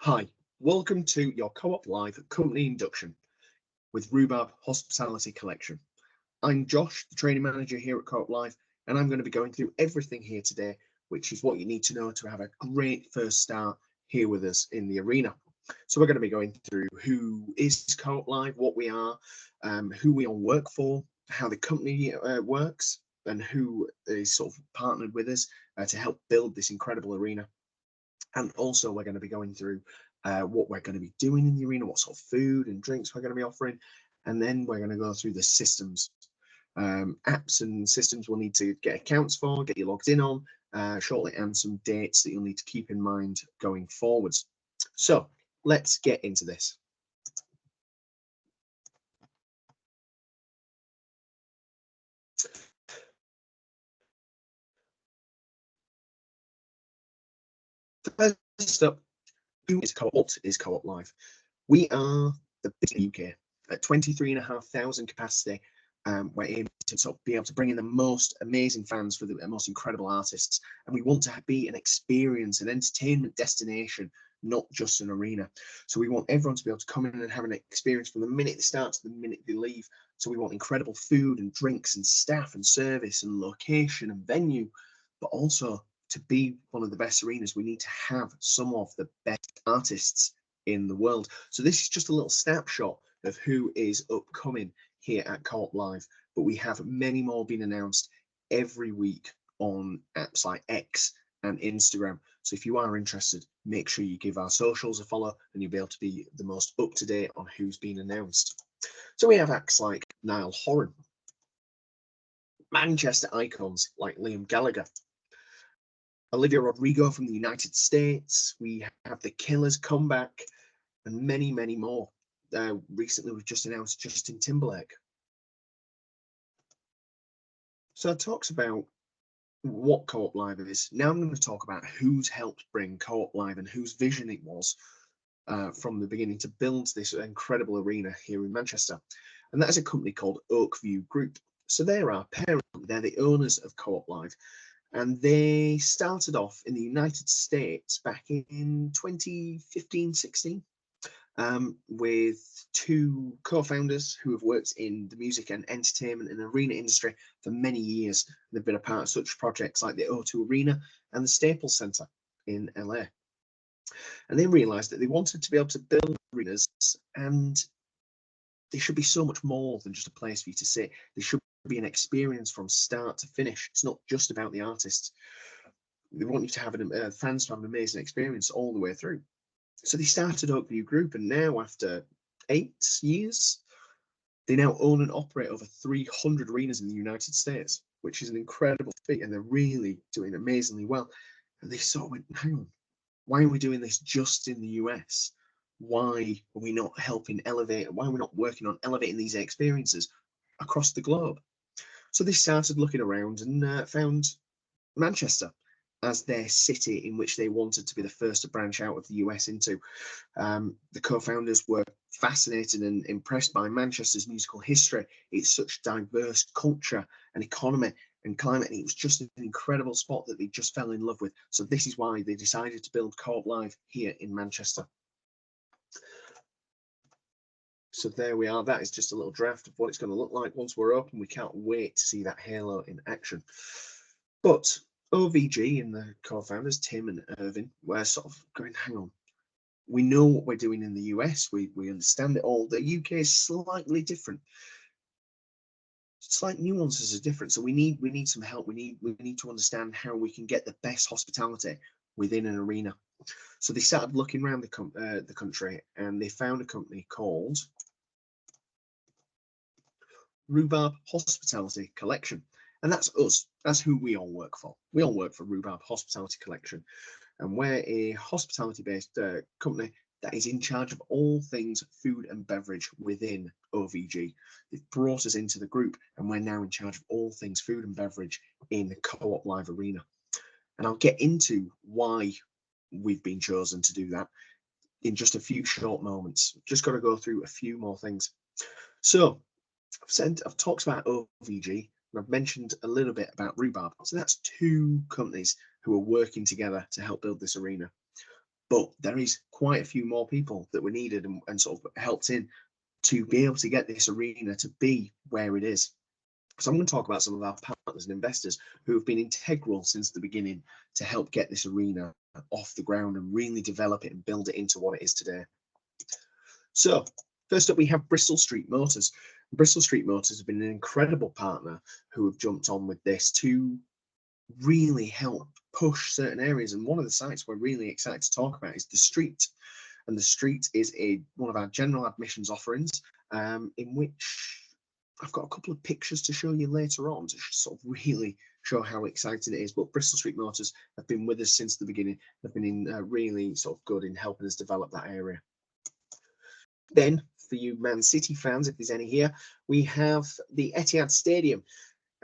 Hi, welcome to your Co-op Live company induction with Rhubarb Hospitality Collection. I'm Josh, the training manager here at Co-op Live, and I'm going to be going through everything here today, which is what you need to know to have a great first start here with us in the arena. So we're going to be going through who is Co-op Live, what we are, who we all work for, how the company works, and who is sort of partnered with us to help build this incredible arena. And also we're going to be going through what we're going to be doing in the arena, what sort of food and drinks we're going to be offering. And then we're going to go through the systems, apps and systems we'll need to get accounts for, get you logged in on shortly, and some dates that you'll need to keep in mind going forwards. So let's get into this. First up, who is Co-op? What is Co-op Live? We are the biggest in the UK at 23,500 capacity. We're aiming to sort of be able to bring in the most amazing fans for the most incredible artists, and we want to be an experience, an entertainment destination, not just an arena. So we want everyone to be able to come in and have an experience from the minute they start to the minute they leave. So we want incredible food and drinks and staff and service and location and venue, but also to be one of the best arenas, we need to have some of the best artists in the world. So this is just a little snapshot of who is upcoming here at Co-op Live, but we have many more being announced every week on apps like X and Instagram. So if you are interested, make sure you give our socials a follow and you'll be able to be the most up to date on who's been announced. So we have acts like Niall Horan, Manchester icons like Liam Gallagher, Olivia Rodrigo from the United States. We have the Killers comeback and many, many more. Recently, we've just announced Justin Timberlake. So it talks about what Co-op Live is. Now I'm going to talk about who's helped bring Co-op Live and whose vision it was from the beginning to build this incredible arena here in Manchester. And that is a company called Oakview Group. So they're our parent, they're the owners of Co-op Live. And they started off in the United States back in 2015-16 with two co-founders who have worked in the music and entertainment and arena industry for many years. They've been a part of such projects like the O2 Arena and the Staples Center in LA. And they realized that they wanted to be able to build arenas, and they should be so much more than just a place for you to sit. They should be an experience from start to finish. It's not just about the artists. They want you to have fans to have an amazing experience all the way through. So they started Oakview Group, and now after 8 years, they now own and operate over 300 arenas in the United States, which is an incredible feat, and they're really doing amazingly well. And they sort of went, hang on, why are we doing this just in the US? Why are we not helping elevate? Why are we not working on elevating these experiences across the globe? So they started looking around and found Manchester as their city in which they wanted to be the first to branch out of the US into. The co-founders were fascinated and impressed by Manchester's musical history. It's such diverse culture and economy and climate, and it was just an incredible spot that they just fell in love with. So this is why they decided to build Co-op Live here in Manchester. So there we are. That is just a little draft of what it's going to look like once we're open. We can't wait to see that halo in action. But OVG and the co-founders, Tim and Irvin, were sort of going, hang on, we know what we're doing in the US. We understand it all. The UK is slightly different. Slight nuances are different. So we need some help. We need to understand how we can get the best hospitality within an arena. So they started looking around the country, and they found a company called Rhubarb Hospitality Collection. And that's us. That's who we all work for. We all work for Rhubarb Hospitality Collection. And we're a hospitality-based company that is in charge of all things food and beverage within OVG. They've brought us into the group, and we're now in charge of all things food and beverage in the Co-op Live arena. And I'll get into why we've been chosen to do that in just a few short moments. Just got to go through a few more things. So I've talked about OVG, and I've mentioned a little bit about Rhubarb. So that's two companies who are working together to help build this arena. but there is quite a few more people that were needed and sort of helped in to be able to get this arena to be where it is. So I'm going to talk about some of our partners and investors who have been integral since the beginning to help get this arena off the ground and really develop it and build it into what it is today. So first up, we have Bristol Street Motors. Bristol Street Motors have been an incredible partner who have jumped on with this to really help push certain areas. And one of the sites we're really excited to talk about is the Street. And the Street is one of our general admissions offerings, in which I've got a couple of pictures to show you later on to sort of really show how exciting it is. But Bristol Street Motors have been with us since the beginning. They've been really sort of good in helping us develop that area. Then, for you Man City fans, if there's any here, we have the Etihad Stadium.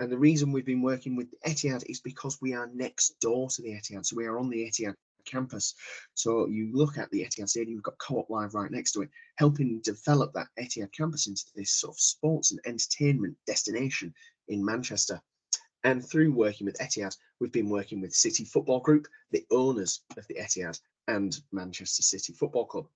And the reason we've been working with Etihad is because we are next door to the Etihad. So we are on the Etihad campus. So you look at the Etihad Stadium, we've got Co-op Live right next to it, helping develop that Etihad campus into this sort of sports and entertainment destination in Manchester. And through working with Etihad, we've been working with City Football Group, the owners of the Etihad, and Manchester City Football Club.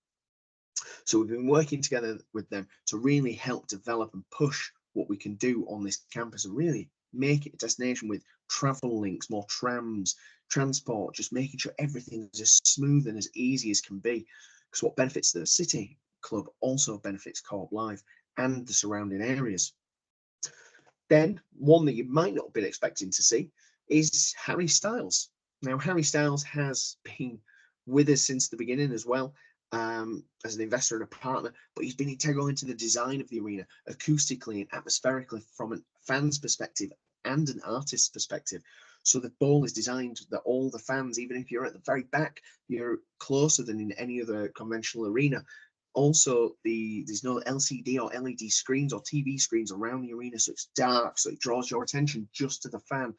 So we've been working together with them to really help develop and push what we can do on this campus and really make it a destination with travel links, more trams, transport, just making sure everything is as smooth and as easy as can be. Because what benefits the City Club also benefits Co-op Live and the surrounding areas. Then one that you might not have been expecting to see is Harry Styles. Now, Harry Styles has been with us since the beginning as well, as an investor and a partner, but he's been integral into the design of the arena, acoustically and atmospherically, from a fan's perspective and an artist's perspective. So the ball is designed that all the fans, even if you're at the very back, you're closer than in any other conventional arena. Also, there's no LCD or LED screens or TV screens around the arena, so it's dark, so it draws your attention just to the fan.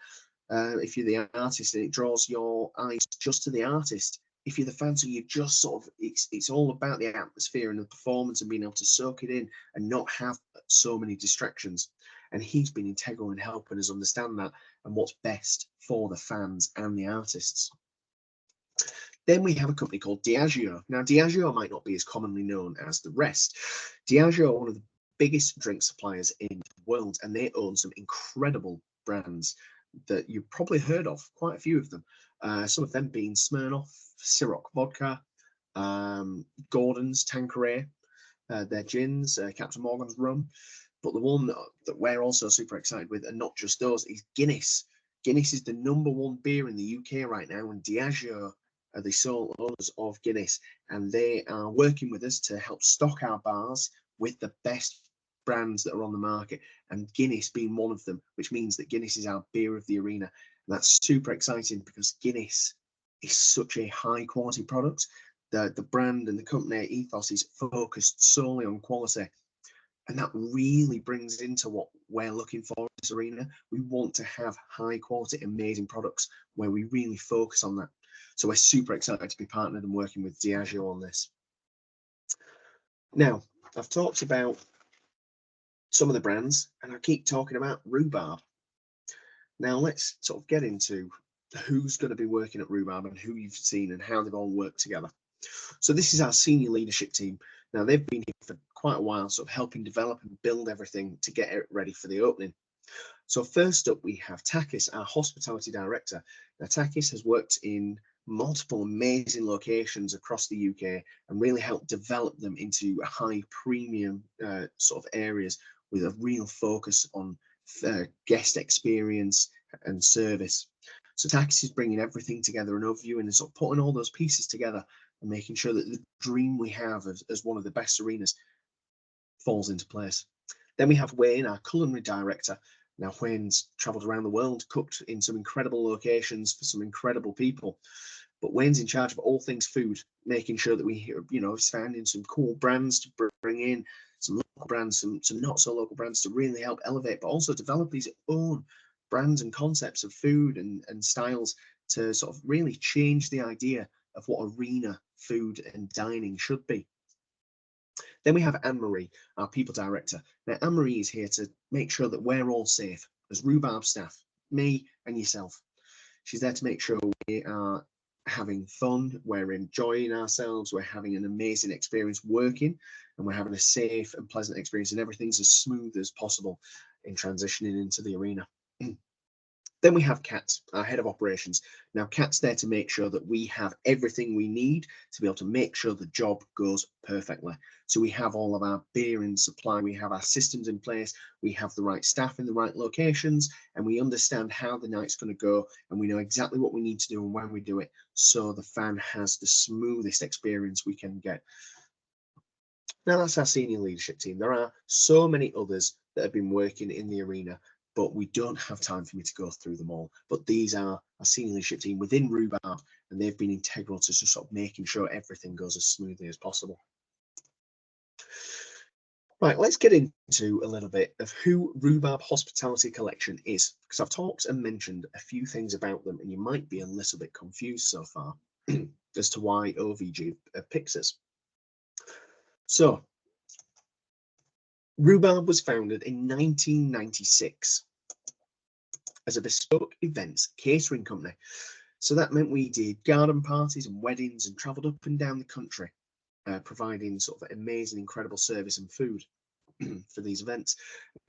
If you're the artist, it draws your eyes just to the artist. If you're the fan, so you just sort of, it's all about the atmosphere and the performance and being able to soak it in and not have so many distractions. And he's been integral in helping us understand that and what's best for the fans and the artists. Then we have a company called Diageo. Now, Diageo might not be as commonly known as the rest. Diageo are one of the biggest drink suppliers in the world, and they own some incredible brands that you've probably heard of, quite a few of them. Some of them being Smirnoff, Ciroc Vodka, Gordon's, Tanqueray, their gins, Captain Morgan's rum. But the one that we're also super excited with, and not just those, is Guinness. Guinness is the #1 beer in the UK right now, and Diageo are the sole owners of Guinness, and they are working with us to help stock our bars with the best brands that are on the market, and Guinness being one of them, which means that Guinness is our beer of the arena. And that's super exciting because Guinness is such a high quality product. The brand and the company ethos is focused solely on quality. And that really brings into what we're looking for in this arena. We want to have high quality, amazing products where we really focus on that. So we're super excited to be partnered and working with Diageo on this. Now, I've talked about some of the brands, and I keep talking about Rhubarb. Now let's sort of get into who's going to be working at Rhubarb and who you've seen and how they've all worked together. So this is our senior leadership team. Now they've been here for quite a while, sort of helping develop and build everything to get it ready for the opening. So first up, we have Takis, our hospitality director. Now Takis has worked in multiple amazing locations across the UK and really helped develop them into a high premium sort of areas with a real focus on guest experience and service. So Takis is bringing everything together and overviewing and sort of putting all those pieces together and making sure that the dream we have as one of the best arenas falls into place. Then we have Wayne, our culinary director. Now Wayne's travelled around the world, cooked in some incredible locations for some incredible people. But Wayne's in charge of all things food, making sure that we, finding some cool brands to bring in, some local brands, some not so local brands to really help elevate, but also develop his own brands and concepts of food and styles to sort of really change the idea of what arena food and dining should be. Then we have Anne-Marie, our people director. Now, Anne-Marie is here to make sure that we're all safe as Rhubarb staff, me and yourself. She's there to make sure we are having fun, we're enjoying ourselves, we're having an amazing experience working, and we're having a safe and pleasant experience, and everything's as smooth as possible in transitioning into the arena. Then we have Kat, our head of operations. Now, Kat's there to make sure that we have everything we need to be able to make sure the job goes perfectly. So we have all of our beer in supply, we have our systems in place, we have the right staff in the right locations, and we understand how the night's going to go, and we know exactly what we need to do and when we do it, so the fan has the smoothest experience we can get. Now, that's our senior leadership team. There are so many others that have been working in the arena, but we don't have time for me to go through them all. But these are our senior leadership team within Rhubarb, and they've been integral to just sort of making sure everything goes as smoothly as possible. Right, let's get into a little bit of who Rhubarb Hospitality Collection is, because I've talked and mentioned a few things about them, and you might be a little bit confused so far as to why OVG picks us. So, Rhubarb was founded in 1996 as a bespoke events catering company. So that meant we did garden parties and weddings and travelled up and down the country, providing sort of amazing, incredible service and food for these events.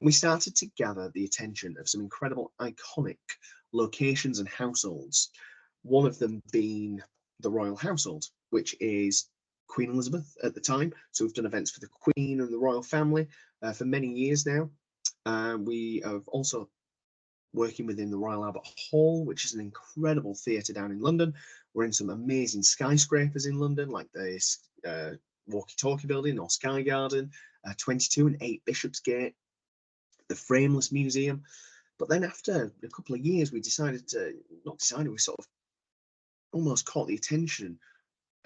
We started to gather the attention of some incredible, iconic locations and households, one of them being the royal household, which is Queen Elizabeth at the time. So we've done events for the Queen and the royal family for many years now. We have also working within the Royal Albert Hall, which is an incredible theatre down in London. We're in some amazing skyscrapers in London, like the Walkie-Talkie Building or Sky Garden, 22 and 8 Bishopsgate, the Frameless Museum. But then after a couple of years, we decided to, we sort of almost caught the attention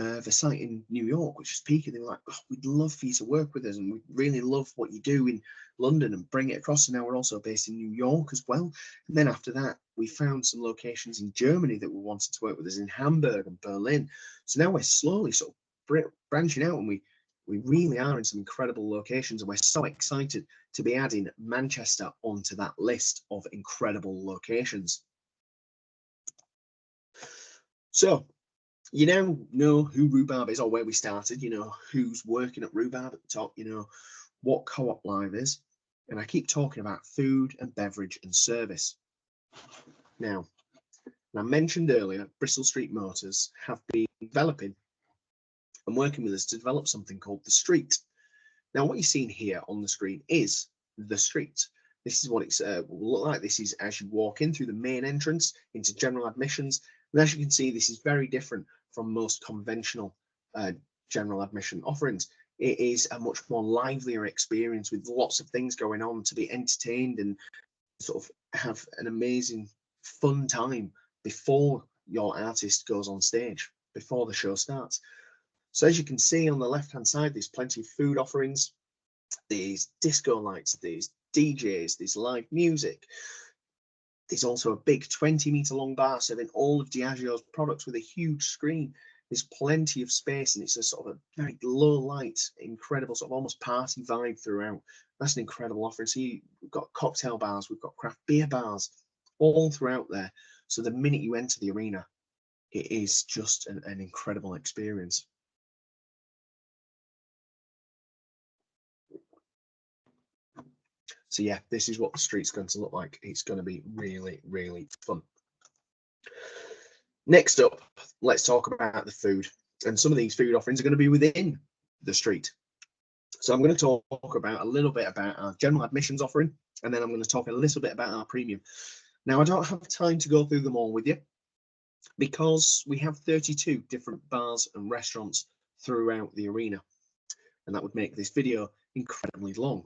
of a site in New York, which was peaking. They were like, oh, we'd love for you to work with us, and we really love what you do in London and bring it across. And now we're also based in New York as well. And then after that, we found some locations in Germany that we wanted to work with us, in Hamburg and Berlin. So now we're slowly sort of branching out, and we really are in some incredible locations, and we're so excited to be adding Manchester onto that list of incredible locations. So you now know who Rhubarb is, or where we started. You know who's working at Rhubarb at the top. You know what Co-op Live is. And I keep talking about food and beverage and service. Now, I mentioned earlier, Bristol Street Motors have been developing and working with us to develop something called the Street. Now, what you're seeing here on the screen is the Street. This is what it will look like. This is as you walk in through the main entrance into general admissions. And as you can see, this is very different from most conventional general admission offerings. It is a much more livelier experience with lots of things going on to be entertained and sort of have an amazing fun time before your artist goes on stage, before the show starts. So as you can see on the left-hand side, there's plenty of food offerings, there's disco lights, there's DJs, there's live music. There's also a big 20-meter long bar serving all of Diageo's products with a huge screen. There's plenty of space, and it's a sort of a very low light, incredible sort of almost party vibe throughout. That's an incredible offering. So we've got cocktail bars, we've got craft beer bars all throughout there. So the minute you enter the arena, it is just an incredible experience. So yeah, this is what the Street's going to look like. It's going to be really, really fun. Next up, let's talk about the food. And some of these food offerings are going to be within the Street. So I'm going to talk about a little bit about our general admissions offering, and then I'm going to talk a little bit about our premium. Now, I don't have time to go through them all with you because we have 32 different bars and restaurants throughout the arena, and that would make this video incredibly long.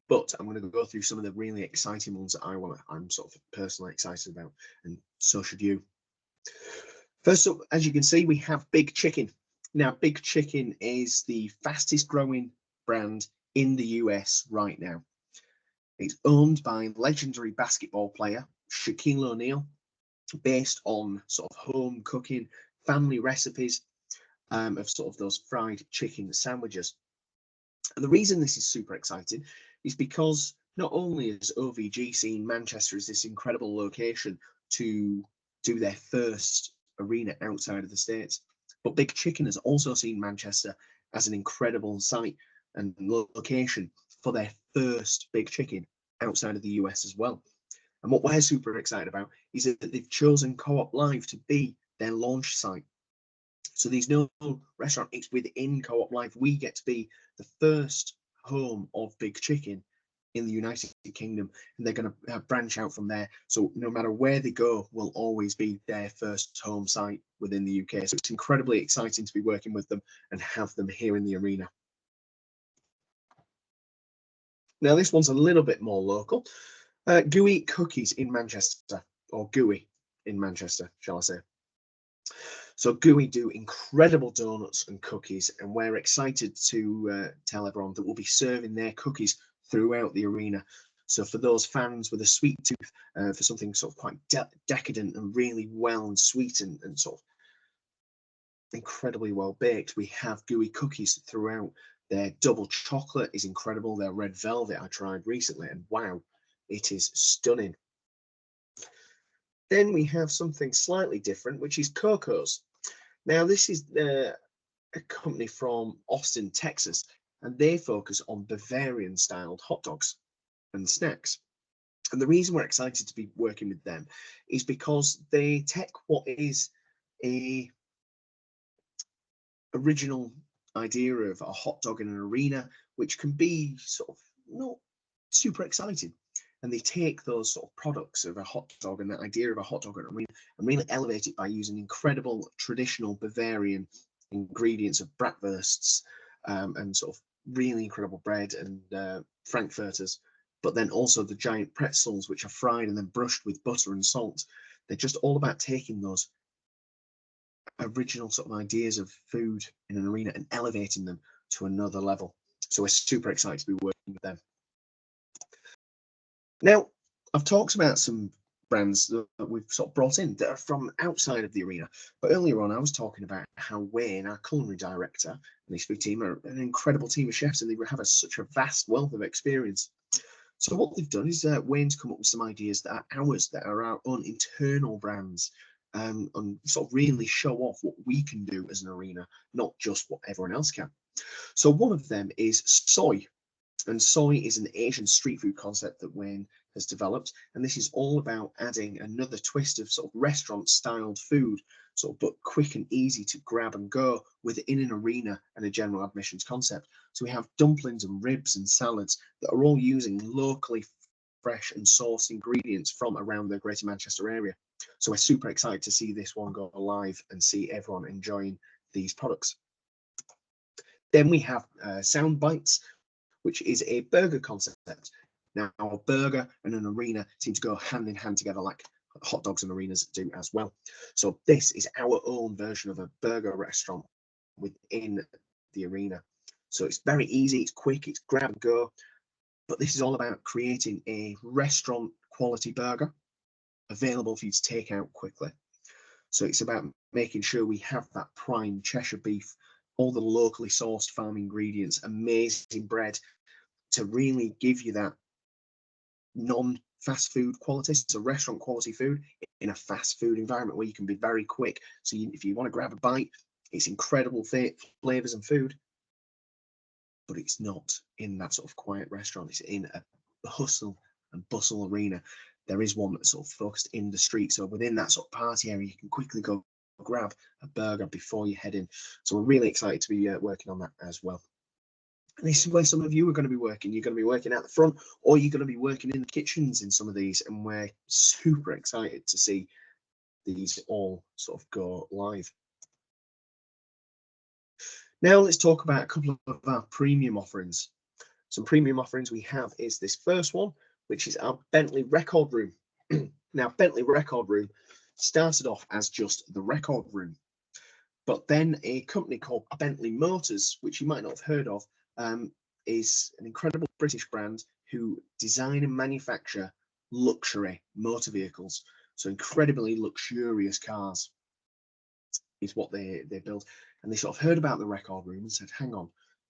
But I'm going to go through some of the really exciting ones that I'm sort of personally excited about, and so should you. First up, as you can see, we have Big Chicken. Now, Big Chicken is the fastest growing brand in the US right now. It's owned by legendary basketball player Shaquille O'Neal, based on sort of home cooking, family recipes of sort of those fried chicken sandwiches. And the reason this is super exciting is because not only has OVG seen Manchester as this incredible location to do their first arena outside of the States. But Big Chicken has also seen Manchester as an incredible site and location for their first Big Chicken outside of the US as well. And what we're super excited about is that they've chosen Co-op Live to be their launch site. So there's no restaurant, it's within Co-op Live. We get to be the first home of Big Chicken in the United Kingdom, and they're going to branch out from there. So no matter where they go, will always be their first home site within the UK. So it's incredibly exciting to be working with them and have them here in the arena. Now this one's a little bit more local. Gooey Cookies in Manchester, or Gooey in Manchester, shall I say. So Gooey do incredible donuts and cookies, and we're excited to tell everyone that we'll be serving their cookies throughout the arena. So for those fans with a sweet tooth, for something sort of quite decadent and really well and sweet and sort of incredibly well baked, we have Gooey cookies throughout. Their double chocolate is incredible. Their red velvet I tried recently, and wow, it is stunning. Then we have something slightly different, which is Coco's. Now this is a company from Austin, Texas, and they focus on Bavarian styled hot dogs and snacks. And the reason we're excited to be working with them is because they take what is a original idea of a hot dog in an arena, which can be sort of not super exciting. And they take those sort of products of a hot dog and the idea of a hot dog in an arena and really elevate it by using incredible traditional Bavarian ingredients of bratwursts and sort of really incredible bread and frankfurters, but then also the giant pretzels, which are fried and then brushed with butter and salt. They're just all about taking those original sort of ideas of food in an arena and elevating them to another level. So we're super excited to be working with them. Now, I've talked about some brands that we've sort of brought in that are from outside of the arena. But earlier on, I was talking about how Wayne, our culinary director, and his food team are an incredible team of chefs, and they have such a vast wealth of experience. So what they've done is Wayne's come up with some ideas that are ours, that are our own internal brands, and sort of really show off what we can do as an arena, not just what everyone else can. So one of them is soy. And soy is an Asian street food concept that Wayne has developed. And this is all about adding another twist of sort of restaurant styled food, sort of but quick and easy to grab and go within an arena and a general admissions concept. So we have dumplings and ribs and salads that are all using locally fresh and sourced ingredients from around the Greater Manchester area. So we're super excited to see this one go live and see everyone enjoying these products. Then we have Sound Bites, which is a burger concept. Now, a burger and an arena seem to go hand in hand together like hot dogs and arenas do as well. So this is our own version of a burger restaurant within the arena. So it's very easy, it's quick, it's grab and go. But this is all about creating a restaurant quality burger available for you to take out quickly. So it's about making sure we have that prime Cheshire beef, all the locally sourced farm ingredients, amazing bread to really give you that non-fast food quality. So restaurant quality food in a fast food environment where you can be very quick. So if you want to grab a bite, it's incredible flavors and food, but it's not in that sort of quiet restaurant. It's in a hustle and bustle arena. There is one that's sort of focused in the street. So within that sort of party area, you can quickly go grab a burger before you head in. So we're really excited to be working on that as well. And this is where some of you are going to be working. You're going to be working out the front, or you're going to be working in the kitchens in some of these. And we're super excited to see these all sort of go live. Now let's talk about a couple of our premium offerings. Some premium offerings we have is this first one, which is our Bentley Record Room. Now, Bentley Record Room started off as just the record room, but then a company called Bentley Motors, which you might not have heard of, is an incredible British brand who design and manufacture luxury motor vehicles. So incredibly luxurious cars is what they build. And they sort of heard about the record room and said, hang on,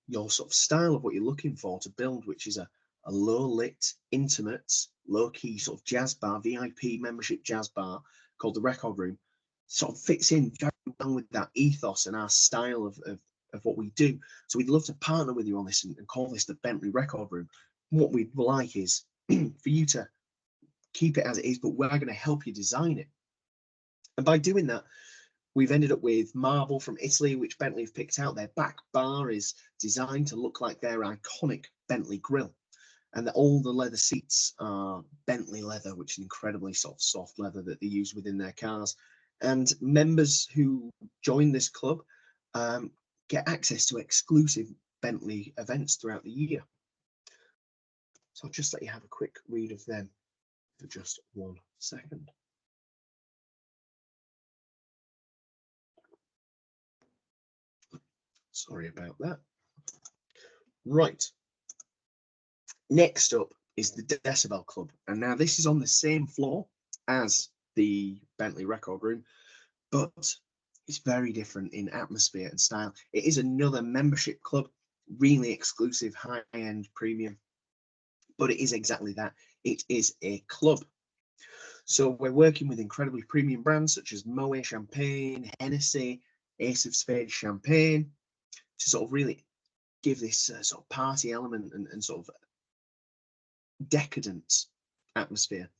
your sort of style of what you're looking for to build, which is a low lit, intimate, low key sort of jazz bar, VIP membership jazz bar called the Record Room, sort of fits in very well with that ethos and our style of what we do. So we'd love to partner with you on this and call this the Bentley Record Room. What we'd like is for you to keep it as it is, but we're going to help you design it. And by doing that, we've ended up with marble from Italy, which Bentley have picked out. Their back bar is designed to look like their iconic Bentley grille. And all the leather seats are Bentley leather, which is incredibly soft leather that they use within their cars. And members who join this club get access to exclusive Bentley events throughout the year. So I'll just let you have a quick read of them for just 1 second. Sorry about that. Right. Next up is the Decibel Club. And now this is on the same floor as the Bentley Record Room, but it's very different in atmosphere and style. It is another membership club, really exclusive, high-end, premium, but it is exactly that. It is a club. So we're working with incredibly premium brands such as Moet Champagne, Hennessy, Ace of Spades Champagne, to sort of really give this sort of party element and sort of decadent atmosphere.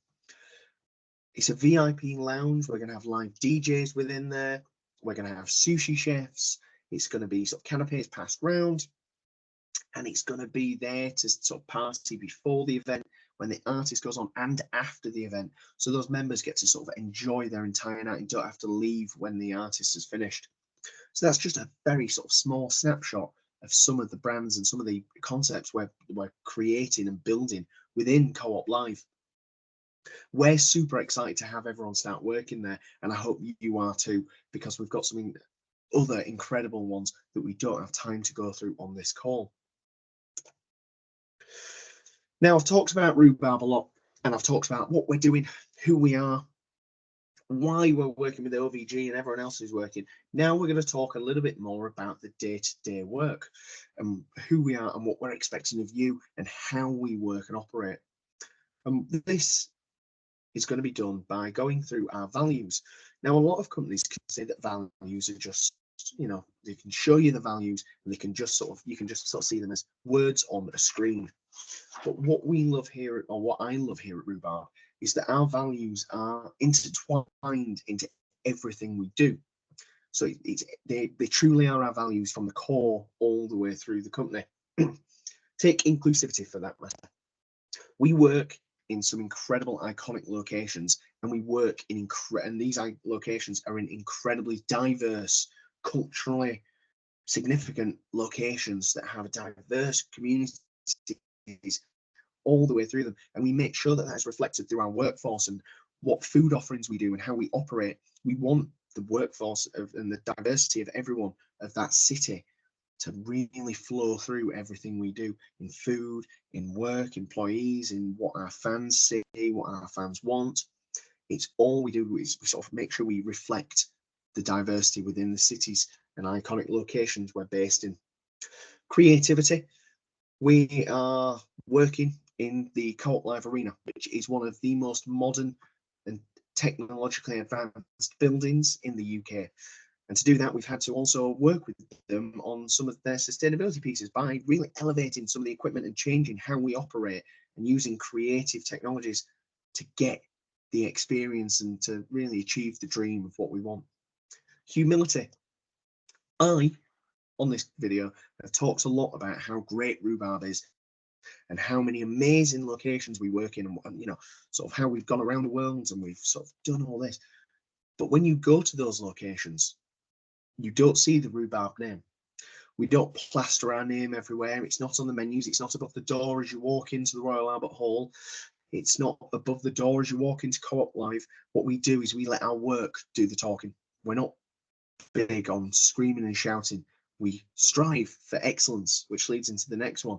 It's a VIP lounge. We're going to have live DJs within there. We're going to have sushi chefs. It's going to be sort of canapes passed round, and it's going to be there to sort of party before the event, when the artist goes on, and after the event. So those members get to sort of enjoy their entire night and don't have to leave when the artist has finished. So that's just a very sort of small snapshot of some of the brands and some of the concepts we're creating and building within Co-op Live. We're super excited to have everyone start working there, and I hope you are too, because we've got some other incredible ones that we don't have time to go through on this call. Now, I've talked about Rhubarb a lot, and I've talked about what we're doing, who we are, why we're working with OVG and everyone else who's working. Now we're going to talk a little bit more about the day-to-day work and who we are and what we're expecting of you and how we work and operate. This is going to be done by going through our values. Now, a lot of companies can say that values are just, you know, they can show you the values and they can just you can just sort of see them as words on a screen. But what we love here, or what I love here at Rhubarb, is that our values are intertwined into everything we do. So they truly are our values from the core all the way through the company. Take inclusivity for that matter. We work in some incredible iconic locations, and we work in and these locations are in incredibly diverse, culturally significant locations that have diverse communities all the way through them, and we make sure that that is reflected through our workforce and what food offerings we do and how we operate. We want the workforce and the diversity of everyone of that city to really flow through everything we do in food, in work, employees, in what our fans say, what our fans want. It's all we do is we sort of make sure we reflect the diversity within the cities and iconic locations we're based in. Creativity. We are working in the Co-op Live Arena, which is one of the most modern and technologically advanced buildings in the UK. And to do that, we've had to also work with them on some of their sustainability pieces by really elevating some of the equipment and changing how we operate and using creative technologies to get the experience and to really achieve the dream of what we want. Humility. On this video, I've talked a lot about how great Rhubarb is and how many amazing locations we work in, and you know, sort of how we've gone around the world and we've sort of done all this. But when you go to those locations, you don't see the Rhubarb name. We don't plaster our name everywhere. It's not on the menus. It's not above the door as you walk into the Royal Albert Hall. It's not above the door as you walk into Co-op Live. What we do is we let our work do the talking. We're not big on screaming and shouting. We strive for excellence, which leads into the next one,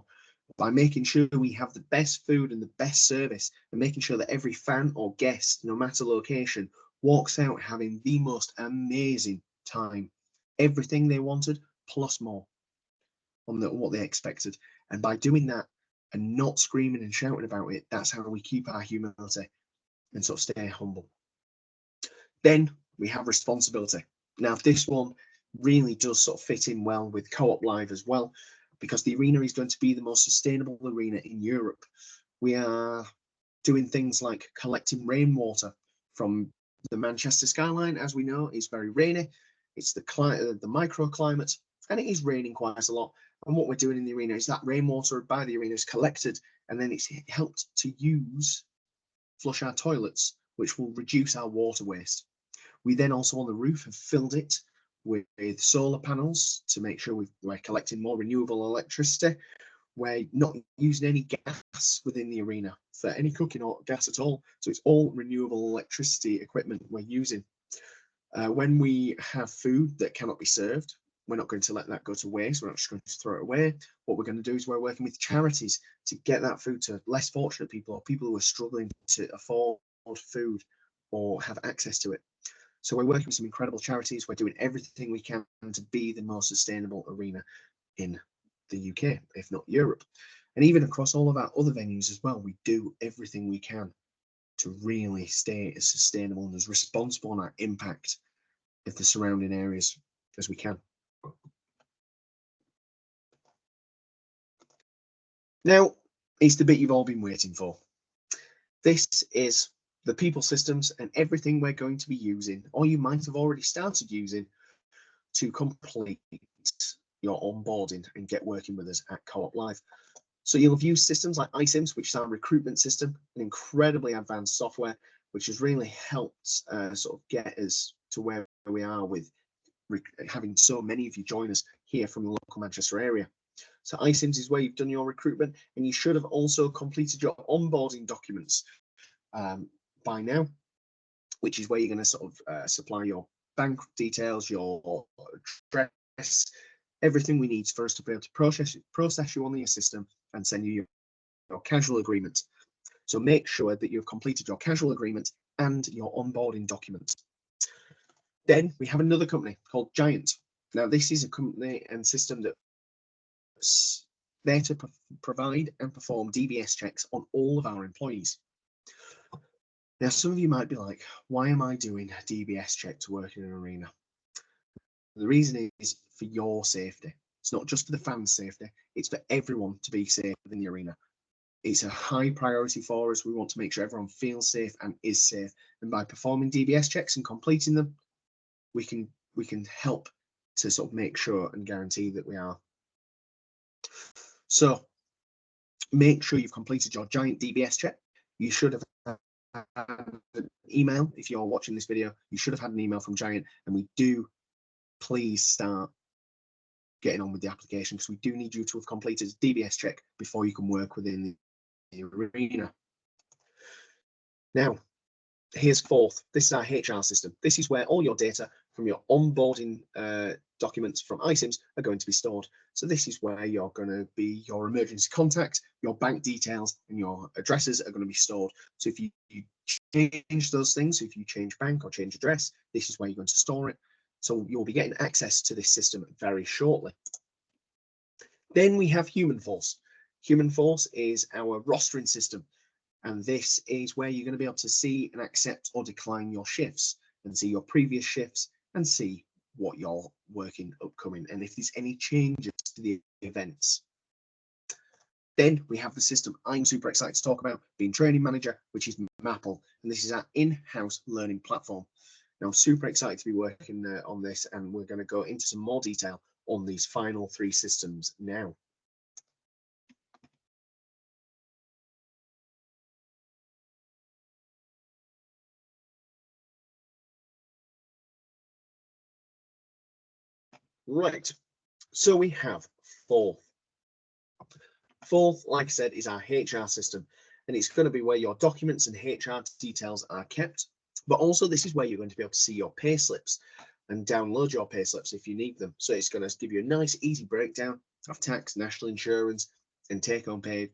by making sure we have the best food and the best service, and making sure that every fan or guest, no matter location, walks out having the most amazing time. Everything they wanted, plus more on what they expected. And by doing that and not screaming and shouting about it, that's how we keep our humility and sort of stay humble. Then we have responsibility. Now, this one really does sort of fit in well with Co-op Live as well, because the arena is going to be the most sustainable arena in Europe. We are doing things like collecting rainwater from the Manchester skyline. As we know, is very rainy. It's the microclimate, and it is raining quite a lot. And what we're doing in the arena is that rainwater by the arena is collected, and then it's helped to flush our toilets, which will reduce our water waste. We then also on the roof have filled it with solar panels to make sure we're collecting more renewable electricity. We're not using any gas within the arena for any cooking or gas at all. So it's all renewable electricity equipment we're using. When we have food that cannot be served, we're not going to let that go to waste. We're not just going to throw it away. What we're going to do is we're working with charities to get that food to less fortunate people or people who are struggling to afford food or have access to it. So we're working with some incredible charities. We're doing everything we can to be the most sustainable arena in the UK, if not Europe. And even across all of our other venues as well, we do everything we can to really stay as sustainable and as responsible on our impact of the surrounding areas as we can. Now, it's the bit you've all been waiting for. This is the people systems and everything we're going to be using, or you might have already started using, to complete your onboarding and get working with us at Co-op Live. So you'll have used systems like iSIMS, which is our recruitment system, an incredibly advanced software, which has really helped sort of get us to where we are with having so many of you join us here from the local Manchester area. So iSIMS is where you've done your recruitment, and you should have also completed your onboarding documents by now, which is where you're going to sort of supply your bank details, your address, everything we need for us to be able to process you on the system and send you your casual agreement. So make sure that you've completed your casual agreement and your onboarding documents. Then we have another company called Giant. Now, this is a company and system that's there to provide and perform DBS checks on all of our employees. Now, some of you might be like, why am I doing a DBS check to work in an arena? The reason is for your safety. It's not just for the fans' safety, it's for everyone to be safe within the arena. It's a high priority for us. We want to make sure everyone feels safe and is safe. And by performing DBS checks and completing them, we can help to sort of make sure and guarantee that we are. So make sure you've completed your Giant DBS check. You should have had an email. If you're watching this video, you should have had an email from Giant, and we do please start getting on with the application, because we do need you to have completed a DBS check before you can work within the arena. Now, here's Fourth. This is our HR system. This is where all your data from your onboarding documents from iSIMS are going to be stored. So this is where you're going to be your emergency contact, your bank details, and your addresses are going to be stored. So if you change those things, if you change bank or change address, this is where you're going to store it. So you'll be getting access to this system very shortly. Then we have Humanforce. Humanforce is our rostering system. And this is where you're going to be able to see and accept or decline your shifts and see your previous shifts and see what you're working upcoming and if there's any changes to the events. Then we have the system I'm super excited to talk about, being training manager, which is Mapal. And this is our in-house learning platform. Now, I'm super excited to be working on this, and we're going to go into some more detail on these final three systems now. Right, so we have Fourth. Fourth, like I said, is our HR system, and it's going to be where your documents and HR details are kept. But also, this is where you're going to be able to see your pay slips and download your pay slips if you need them. So it's going to give you a nice, easy breakdown of tax, national insurance, and take-home pay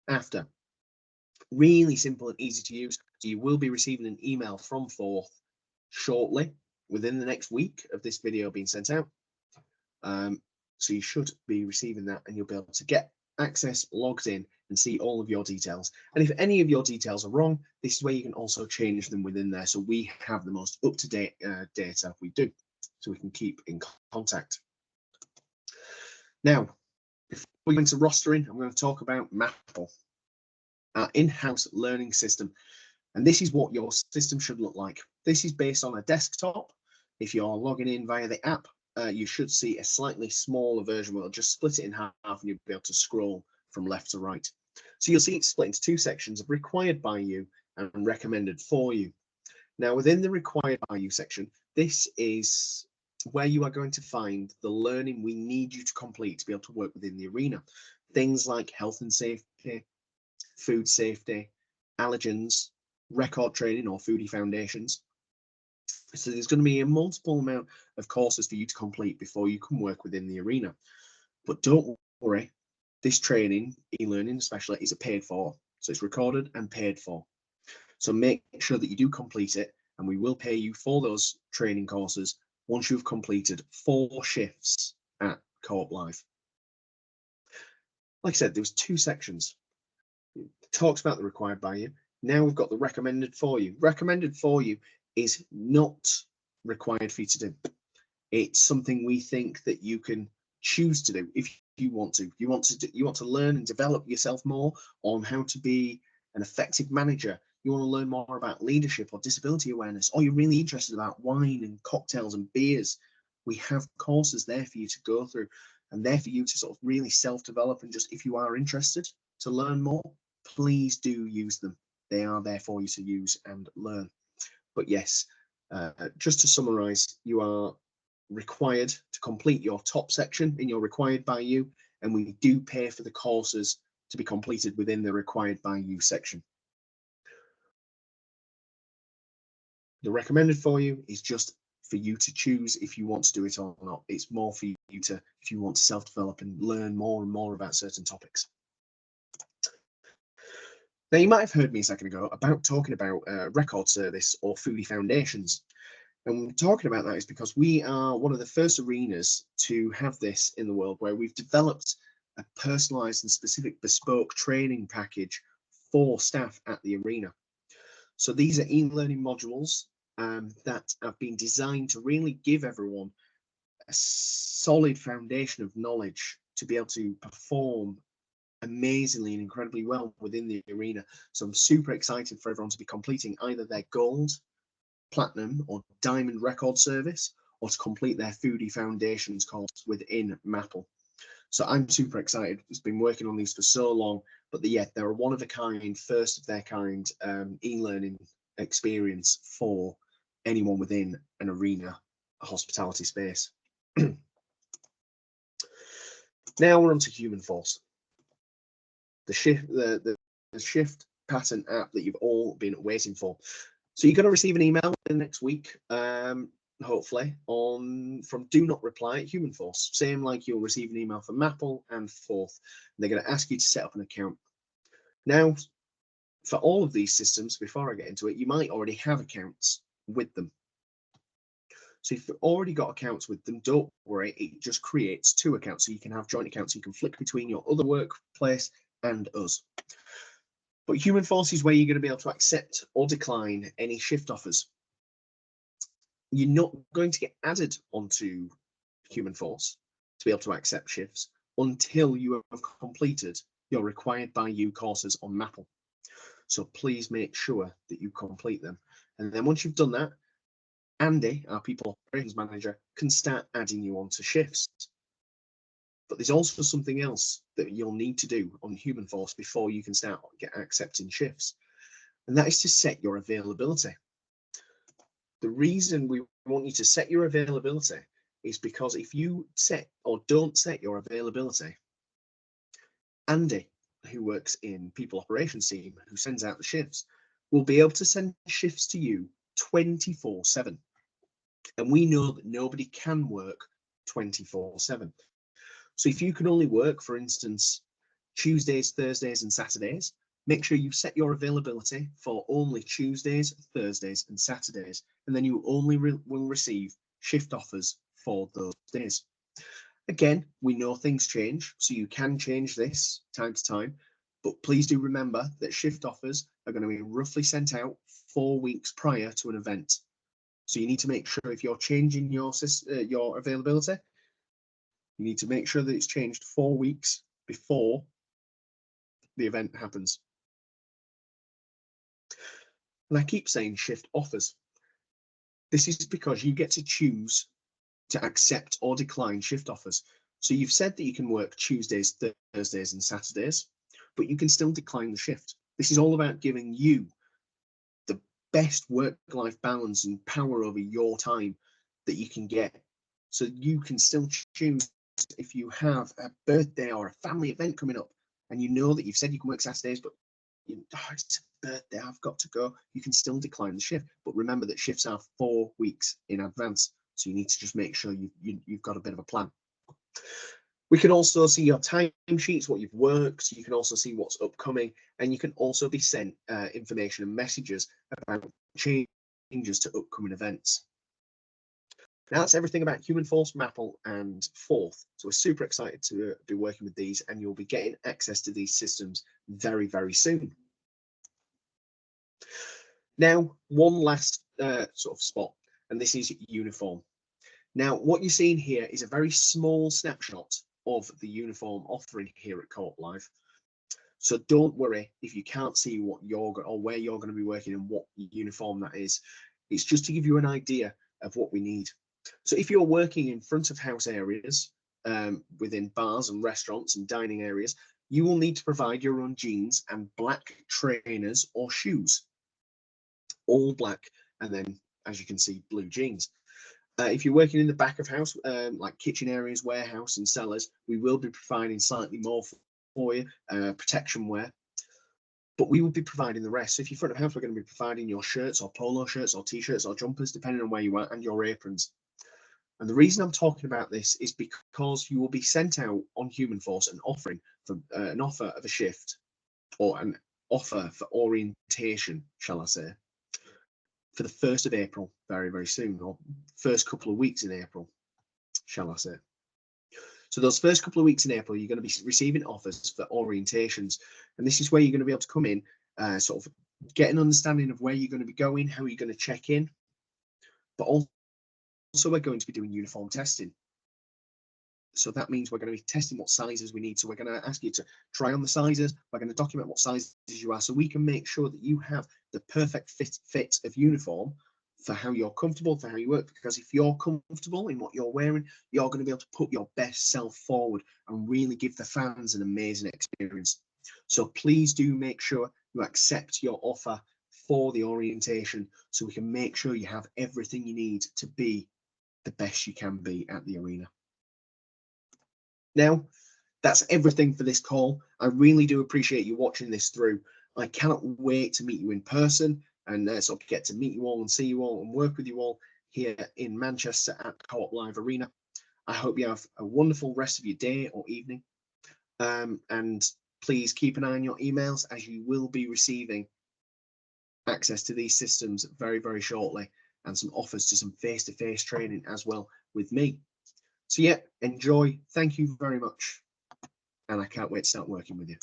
after. Really simple and easy to use. So you will be receiving an email from Fourth shortly, within the next week of this video being sent out. So you should be receiving that, and you'll be able to get access, logged in, and see all of your details. And if any of your details are wrong, this is where you can also change them within there. So we have the most up-to-date data we do, so we can keep in contact. Now, before we go into rostering, I'm going to talk about Mapal, our in-house learning system. And this is what your system should look like. This is based on a desktop. If you're logging in via the app, you should see a slightly smaller version where it'll just split it in half and you'll be able to scroll from left to right. So you'll see it split into two sections of required by you and recommended for you. Now, within the required by you section, this is where you are going to find the learning we need you to complete to be able to work within the arena. Things like health and safety, food safety, allergens, record training or foodie foundations. So there's going to be a multiple amount of courses for you to complete before you can work within the arena. But don't worry, this training, e-learning especially, is paid for. So it's recorded and paid for. So make sure that you do complete it, and we will pay you for those training courses once you've completed 4 shifts at Co-op Live. Like I said, there was 2 sections. It talks about the required by you. Now we've got the recommended for you. Recommended for you is not required for you to do. It's something we think that you can choose to do if you want to. You want to learn and develop yourself more on how to be an effective manager. You want to learn more about leadership or disability awareness, or you're really interested about wine and cocktails and beers. We have courses there for you to go through, and there for you to sort of really self-develop. And just if you are interested to learn more, please do use them. They are there for you to use and learn. But yes, just to summarize, you are required to complete your top section in your required by you, and we do pay for the courses to be completed within the required by you section. The recommended for you is just for you to choose if you want to do it or not. It's more for you to, if you want to self-develop and learn more and more about certain topics. Now, you might have heard me a second ago about talking about record service or foodie foundations. And we're talking about that is because we are one of the first arenas to have this in the world, where we've developed a personalized and specific bespoke training package for staff at the arena. So these are e-learning modules that have been designed to really give everyone a solid foundation of knowledge to be able to perform amazingly and incredibly well within the arena. So I'm super excited for everyone to be completing either their gold, platinum or diamond record service, or to complete their foodie foundations course within Mapal. So I'm super excited. It's been working on these for so long, but they're a one of a kind, first of their kind e-learning experience for anyone within an arena hospitality space. Now we're on to Humanforce, the shift pattern app that you've all been waiting for. So you're going to receive an email in the next week, hopefully, from Do Not Reply at Humanforce. Same like you'll receive an email from Mapal and Forth. They're going to ask you to set up an account. Now, for all of these systems, before I get into it, you might already have accounts with them. So if you've already got accounts with them, don't worry, it just creates 2 accounts. So you can have joint accounts. So you can flick between your other workplace and us. But Humanforce is where you're going to be able to accept or decline any shift offers. You're not going to get added onto Humanforce to be able to accept shifts until you have completed your required by you courses on Mapal. So please make sure that you complete them. And then once you've done that, Andy, our people operations manager, can start adding you onto shifts. But there's also something else that you'll need to do on Humanforce before you can start accepting shifts, and that is to set your availability. The reason we want you to set your availability is because if you set or don't set your availability, Andy, who works in people operations team, who sends out the shifts, will be able to send shifts to you 24/7. And we know that nobody can work 24/7. So if you can only work, for instance, Tuesdays, Thursdays, and Saturdays, make sure you set your availability for only Tuesdays, Thursdays, and Saturdays, and then you only will receive shift offers for those days. Again, we know things change, so you can change this time to time, but please do remember that shift offers are going to be roughly sent out 4 weeks prior to an event. So you need to make sure if you're changing your availability, you need to make sure that it's changed 4 weeks before the event happens. And I keep saying shift offers. This is because you get to choose to accept or decline shift offers. So you've said that you can work Tuesdays, Thursdays, and Saturdays, but you can still decline the shift. This is all about giving you the best work-life balance and power over your time that you can get. So you can still choose if you have a birthday or a family event coming up, and you know that you've said you can work Saturdays, but it's a birthday, I've got to go. You can still decline the shift, but remember that shifts are 4 weeks in advance. So you need to just make sure you've got a bit of a plan. We can also see your time sheets, what you've worked. You can also see what's upcoming, and you can also be sent information and messages about changes to upcoming events. Now that's everything about Humanforce, Mapal, and Forth. So we're super excited to be working with these, and you'll be getting access to these systems very, very soon. Now, one last sort of spot, and this is uniform. Now, what you're seeing here is a very small snapshot of the uniform offering here at Co-op Live. So don't worry if you can't see what where you're going to be working and what uniform that is. It's just to give you an idea of what we need. So if you're working in front of house areas, within bars and restaurants and dining areas, you will need to provide your own jeans and black trainers or shoes. All black, and then, as you can see, blue jeans. If you're working in the back of house, like kitchen areas, warehouse and cellars, we will be providing slightly more for you, protection wear, but we will be providing the rest. So if you're front of house, we're going to be providing your shirts or polo shirts or t-shirts or jumpers, depending on where you are, and your aprons. And the reason I'm talking about this is because you will be sent out on Humanforce an offering for an offer of a shift, or an offer for orientation, shall I say, for the 1st of April, very, very soon, or first couple of weeks in April, shall I say. So those first couple of weeks in April, you're going to be receiving offers for orientations. And this is where you're going to be able to come in, sort of get an understanding of where you're going to be going, how you're going to check in. But also we're going to be doing uniform testing. So that means we're going to be testing what sizes we need. So we're going to ask you to try on the sizes. We're going to document what sizes you are, so we can make sure that you have the perfect fit of uniform for how you're comfortable, for how you work. Because if you're comfortable in what you're wearing, you're going to be able to put your best self forward and really give the fans an amazing experience. So please do make sure you accept your offer for the orientation, so we can make sure you have everything you need to be the best you can be at the arena. Now, that's everything for this call. I really do appreciate you watching this through. I cannot wait to meet you in person and sort of get to meet you all and see you all and work with you all here in Manchester at Co-op Live Arena. I hope you have a wonderful rest of your day or evening. And please keep an eye on your emails, as you will be receiving access to these systems very, very shortly, and some offers to some face-to-face training as well with me. So yeah, enjoy. Thank you very much. And I can't wait to start working with you.